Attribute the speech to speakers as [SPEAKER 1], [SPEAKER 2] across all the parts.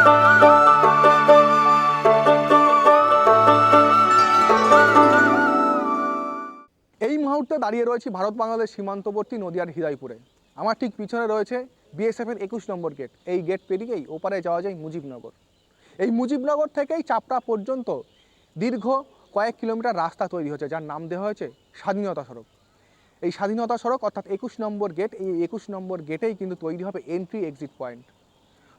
[SPEAKER 1] এই মুহূর্তে দাঁড়িয়ে রয়েছি ভারত বাংলাদেশ সীমান্তবর্তী নদিয়ার হৃদয়পুরে। আমার ঠিক পিছনে রয়েছে বিএসএফের 21 নম্বর গেট। এই গেট পেরিয়েই ওপারে যাওয়া যায় মুজিবনগর। এই মুজিবনগর থেকেই চাপড়া পর্যন্ত দীর্ঘ কয়েক কিলোমিটার রাস্তা তৈরি হয়েছে, যার নাম দেওয়া হয়েছে স্বাধীনতা সড়ক। এই স্বাধীনতা সড়ক অর্থাৎ 21 নম্বর গেট, এই 21 নম্বর গেটেই কিন্তু তৈরি হবে এন্ট্রি এক্সিট পয়েন্ট।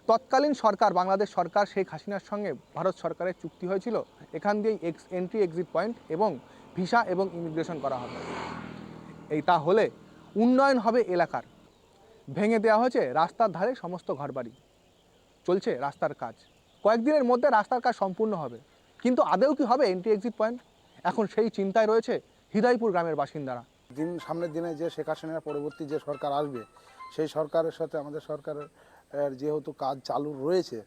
[SPEAKER 1] তৎকালীন সরকার, বাংলাদেশ সরকার শেখ হাসিনার সঙ্গে ভারত সরকারের চুক্তি হয়েছিল, এখান দিয়েই এন্ট্রি এক্সিট পয়েন্ট এবং ভিসা এবং ইমিগ্রেশন করা হবে। এই তাহলে উন্নয়ন হবে এলাকার। ভেঙে দেওয়া হয়েছে রাস্তার ধারে সমস্ত ঘরবাড়ি, চলছে রাস্তার কাজ। কয়েকদিনের মধ্যে রাস্তার কাজ সম্পূর্ণ হবে, কিন্তু আদৌ কি হবে এন্ট্রি এক্সিট পয়েন্ট? এখন সেই চিন্তায় রয়েছে হৃদয়পুর গ্রামের বাসিন্দারা।
[SPEAKER 2] সামনের দিনে যে শেখ হাসিনার পরবর্তী যে সরকার আসবে, সেই সরকারের সাথে আমাদের সরকারের যেহেতু কাজ চালু রয়েছে,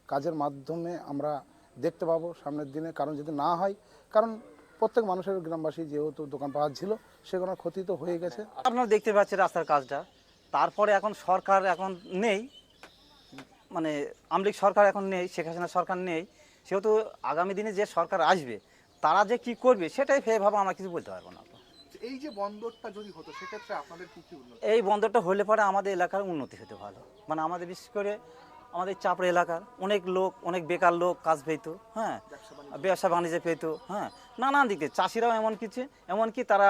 [SPEAKER 2] কাজের মাধ্যমে আমরা দেখতে পাবো সামনের দিনে। কারণ যদি না হয়, কারণ প্রত্যেক মানুষের, গ্রামবাসী যেহেতু দোকানপাট ছিল, সেগুলো ক্ষতি তো হয়ে গেছে।
[SPEAKER 3] আপনারা দেখতে পাচ্ছেন রাস্তার কাজটা। তারপরে এখন সরকার এখন নেই, মানে আমলিগ সরকার এখন নেই, শেখ হাসিনা সরকার নেই, সেহেতু আগামী দিনে যে সরকার আসবে তারা যে কি করবে সেটাই ভাবে আমরা কিছু বলতে পারবো না।
[SPEAKER 1] এই যে বন্দরটা যদি হতো, সেক্ষেত্রে আপনাদের কি কি উন্নতি?
[SPEAKER 3] এই বন্দরটা হলে পরে আমাদের এলাকার উন্নতি হতে ভালো, মানে আমাদের বিশেষ করে আমাদের চাপড়া এলাকার অনেক লোক, অনেক বেকার লোক কাজ পেতো, হ্যাঁ, ব্যবসা বাণিজ্য পেতো, হ্যাঁ, নানান দিকে চাষিরাও এমনকি তারা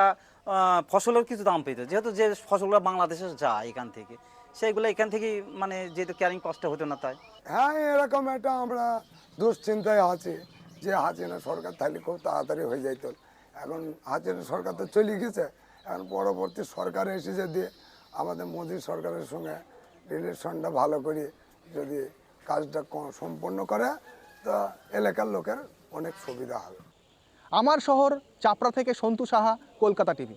[SPEAKER 3] ফসলের কিছু দাম পেতো, যেহেতু যে ফসলগুলো বাংলাদেশে যায় এখান থেকে, সেইগুলো এখান থেকে মানে যেহেতু ক্যারিং কষ্ট হতো না। তাই
[SPEAKER 4] হ্যাঁ, এরকম একটা আমরা দুশ্চিন্তায় আছি যে হাসিনা সরকার তাহলে খুব তাড়াতাড়ি হয়ে যাইত। এখন হাসিনা সরকার তো চলে গেছে, এখন পরবর্তী সরকার এসেছে দিয়ে আমাদের মোদী সরকারের সঙ্গে রিলেশনটা ভালো করে যদি কাজটা সম্পন্ন করে, তা এলাকার লোকের অনেক সুবিধা হবে।
[SPEAKER 1] আমার শহর চাপড়া থেকে সন্তু সাহা, কলকাতা টিভি।